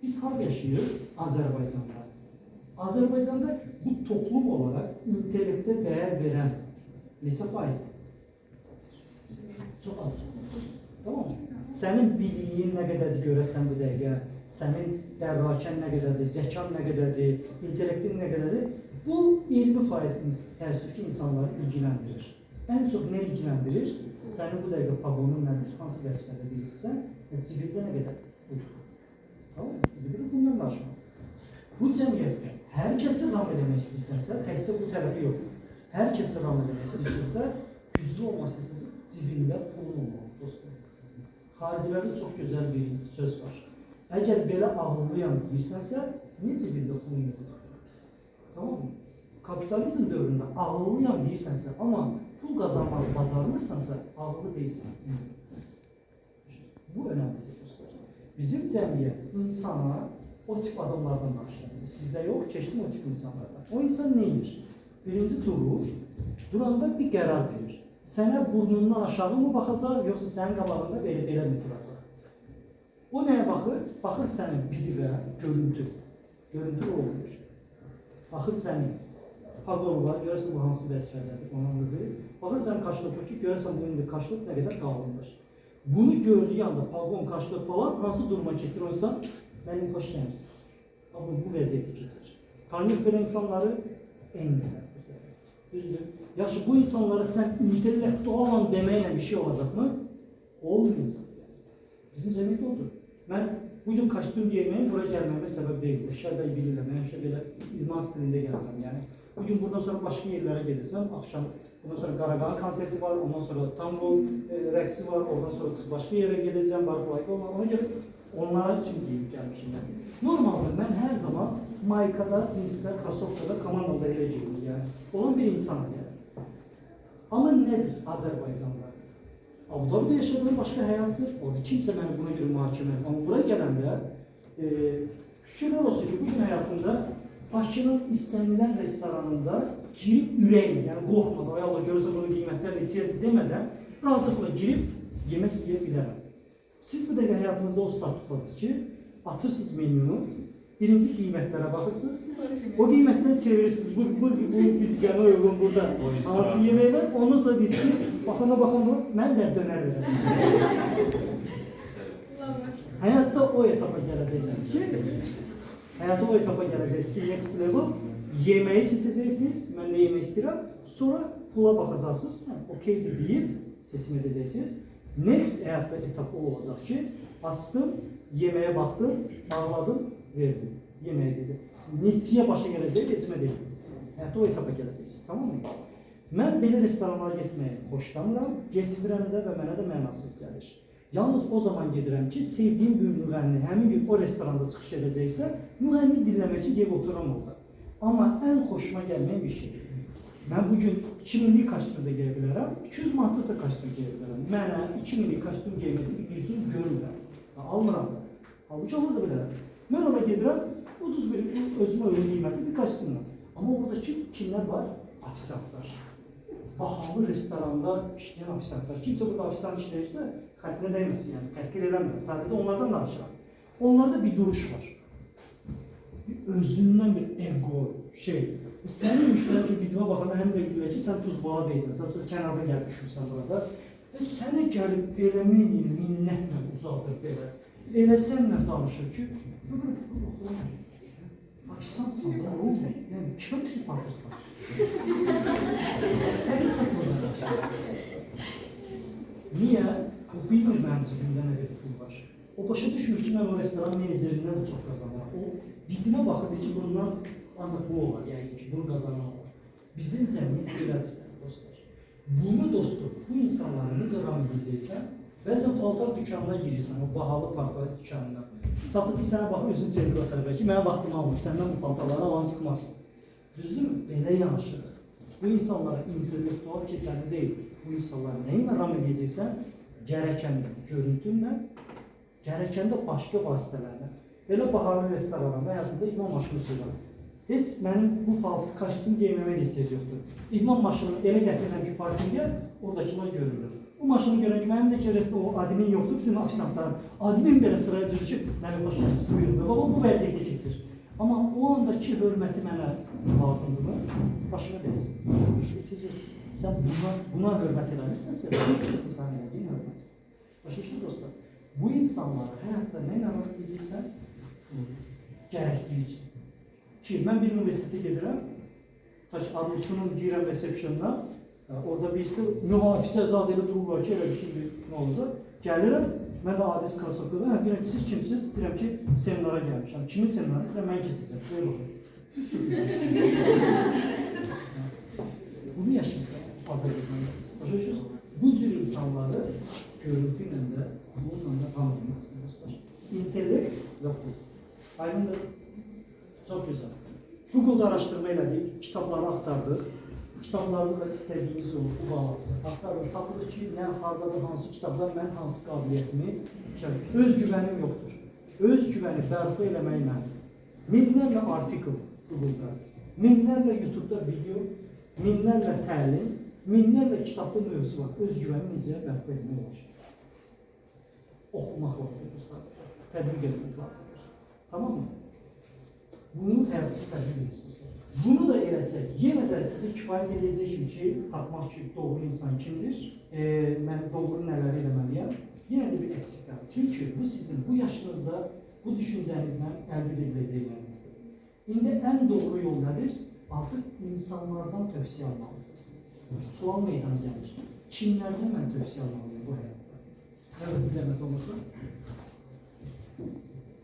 Biz harp yaşayırıq Azərbaycanda. Azərbaycanda bu toplum olaraq intellekte dəyər verən neçə faizdir? Çox az. Tamam mı? Sənin biliyin nə qədərdir görəsən bu dəqiqə, sənin dərrakən nə qədərdir, zəkan nə qədərdir, intellektin nə qədərdir? Bu 20% təəssüf ki, insanları ilgiləndirir. Ən çox nə ilgiləndirir? Sənin bu dəqiqə paqonun nədir? Hansı vəzifədə bilirsən? Cibində nə qədər? Tamam mı? Cibində bundan danışmaq. Bu cəmiyyətdə hər kəsi ram eləmək istəyirsənsə, təkcə bu tərəfi yox. Hər kəsi ram eləmək istəyirsənsə, güclü olması istəyirsənsə, cibində pulun olmalı, dostum. Xaricilərdə çox gözəl bir söz var. Əgər belə ağıllıyam deyirsənsə, niyə cibində pulun yoxdur? Tamam mı? Kapitalizm dövründə ağıllıyam deyirsənsə, amma pul qazanmağı bacarmırsansa, ağıllı deyilsən. Bu önəmlidir, dostlar. Bizim cəmiyyət insana o tip adamlardan başlayır. Sizdə yox, keçdim o tip insanlardan. O insan neyir? Birinci durur, duranda bir qərar verir. Sənə burnundan aşağı mı baxacaq, yoxsa sənin qabağında belə mi duracaq? O nəyə baxır? Baxır sənin bidirə, görüntü. Görüntü olmuş. Baxır sənin paqon var, görəsən bu hansı vəzifədədir, onun qızı. Baxır sənin kaşlıq ki, görəsən bu indi kaşlıq nə qədər qalındır. Bunu gördüyü anda paqon, kaşlıq falan hansı duruma keçir o insan? Mənim xoş gəlmişsiniz. Amma bu vəziyyəti keçir. Tanıyıq belə insanları en qədərdir. Düzdür. Yaxşı, bu insanlara sən intellektualan deməklə bir şey olacaq mı? Olmayacaq. Bizim cəmiyyət odur. Mən bugün kostyum giyməyin buraya gəlməyimə səbəb deyilsə, şəhərdə bilirlər, mən həmişə belə idman stilində gəlirəm. Yəni, bugün bundan sonra başqa yerlərə gedirsəm, axşam bundan sonra Qaraqağın konserti var, ondan sonra tango rəqsi var, ondan sonra başqa yerə gedəcəm, barflayka olmaq. Ona görə onlara üçün giyib gəlmişim. Normalde mən hər zaman maykada, cinsdə, krasovkada, komandada elə giyim. Yəni, olan bir insanım. Amma nədir Azərbaycanda? Abu Dhabi'də yaşadığım başqa həyatdır. Orada kimsə məni buna görə mühakimə edir. Amma buraya gələndə şükürlər olsun ki, bugün həyatımda Bakının istənilən restoranında girib ürəklə, yəni qorxmadan, ay Allah görürsə bunu qiymətlər neçədir demədən rahatlıqla girib yemək yeyə bilərəm. Siz bu dəqiqə həyatınızda o statutdasınız ki, açırsınız menüyü, birinci qiymətlərə baxırsınız, o qiymətdən çevirirsiniz, bu bizgənə uyğun burada hansı yeməklər, ondan sonra deyirsiniz ki, baxana mən də dönər verəm. Həyatda o etapa gələcəksiniz ki, next level, yeməyi seçəcəksiniz, mən nə yemək istəyirəm, sonra pula baxacaqsınız, okeydir deyib, seçim edəcəksiniz. Next etapı olacaq ki, açdım, yeməyə baxdım, bağladım, verdim, yeməyə dedim. Neçəyə başa gələcək, necimə deyim. Hətta o etapa gələcəksiniz, tamam mı? Mən belə restoranlara getməyi xoşlamıram, getmirəm də və mənə də mənasız gəlir. Yalnız o zaman gedirəm ki, sevdiyim bir müğənni həmin gün o restoranda çıxış edəcəksə, müğənni dinləmək üçün gəlib oturam orada. Amma ən xoşuma gəlməyən bir şey. Mən bugün 2000'lik kostyumda geyə bilərəm, 200 manatlıq da kostyum geyə bilərəm. Mənə 2000'lik kostyum geymədə bir yüzüm görürəm. Almıram da. Halbuki olur da bilərəm. Mən ona gedirəm, ucuz bir, özümə uyğun qiymətli bir kostyumla. Amma oradakı kimlər var? Afisantlar. Bahalı restoranda işləyən afisantlar. Kimsə burada afisant işləyirsə, xətrinə dəyməsin, yəni təhqir eləmirəm. Sadəcə onlardan danışıram. Onlarda bir duruş var. Özündən bir ego, şey. Sənin müştərək videoya baxanda həm də gülə ki, sən tuzbala deyilsən, sən sonra kənarda gəlib düşürsən burada. Və sənə gəlib eləməyin minnətlə uzaqdır belə. Elə sənlə danışır ki, afisantsan da olmur, yəni kimə trip atırsan? Təqil çatmırlar. Niyə? O bilmir mənim cibimdə nə qədər pul var. O başa düşmür ki, mən o restoran menecerindən də çox qazanıram. O vidinə baxır ki, bundan ancaq bu olar, yəni ki, bunu qazanan olar. Bizim cəmiyyət belədir, dostlar. Bunu dostum, bu insanları necə ram edəcəksən, bəzən paltar dükanına girirsən, o bahalı paltar dükanına. Satıcı sənə baxır, özünü çevirir o tərəfə ki, mənə vaxtımı almır, səndən bu paltarları alan çıxmazsın. Düzdür mü? Belə yanaşır. Bu insanlara intellektual keçəni deyil. Bu insanları nəyinlə ram edəcəksən, gərəkəndə görüntünlə, gərəkəndə başqa vasitələrlə. Belə bahalı restoranında həyatında idman maşını sürürəm. Heç mənim bu kostyum geyməməyə ehtiyac yoxdur. İdman maşını elə gətirilən bir parkinqə oradakılar görülür. Bu maşını görən ki, mənim də görəsə o admin yoxdur, bütün ofisantlar. Admin belə sıraya düzür ki, məni başa düşsün, buyurun. Baba bu vəziyyətə getir. Amma o andakı hörməti mənə lazımdır mı? Başına deyilsin. Sən buna hörmət eləmirsənsə, bilirsən sən elədiyin hörmət. Başa düşün dostlar. Bu insanları həyatda nə inanır bilirsən? Gərəkliyi üçün. Ki, mən bir universitetə gedirəm, Armusunun girəm resepsiyonuna, orada birisi mühafizə zad elə dururlar ki, elə bir şey nə olacaq. Gəlirəm, mən də adres krasovkada, deyirəm ki, siz kimsiz? Deyirəm ki, seminara gəlmişəm. Kimin seminarı? Deyirəm, mən keçəcəm. Deyir baxın. Siz kimsiniz? Bunu yaşayırsan Azərbaycanda. Başa düşürsünüz? Bu cür insanları görüntü ilə də, bununla da tanıdılmasın dostlar. İntellekt yoxdur. Aydındır. Çox güzel. Google'da araştırma elədik, kitabları axtardıq. Kitablarda da istədiyimiz olur, bu bağlısı. Axtardıq, tapırıq ki, nə hardadır, hansı kitabdan mən hansı qabiliyyətimi, öz güvənim yoxdur. Öz güvəni bərpa eləməklə minlərlə artikl Google'da, minlərlə YouTube'da video, minlərlə təlim, minlərlə kitabda mövzu var. Öz güvəni necə bərpa etmək olur. Oxumaq lazımdır, tədbiq etmək lazımdır. Tamam mı? Bunu həyatı tədbiq edirsiniz. Bunu da eləsək, yenə də sizi kifayət edəcək ki, tapmaq ki, doğru insan kimdir, mən doğru nələri eləməliyəm, yenə də bir eksiklər. Çünki bu sizin bu yaşınızda, bu düşüncənizlə əldə edebiləcəklərinizdir. İndi ən doğru yol nədir? Artıq insanlardan tövsiyə almalısınız. Sual meydana gəlir. Kimlərdən mən tövsiyə almalıyım bu həyatda? Evet, zəhmət olmasın.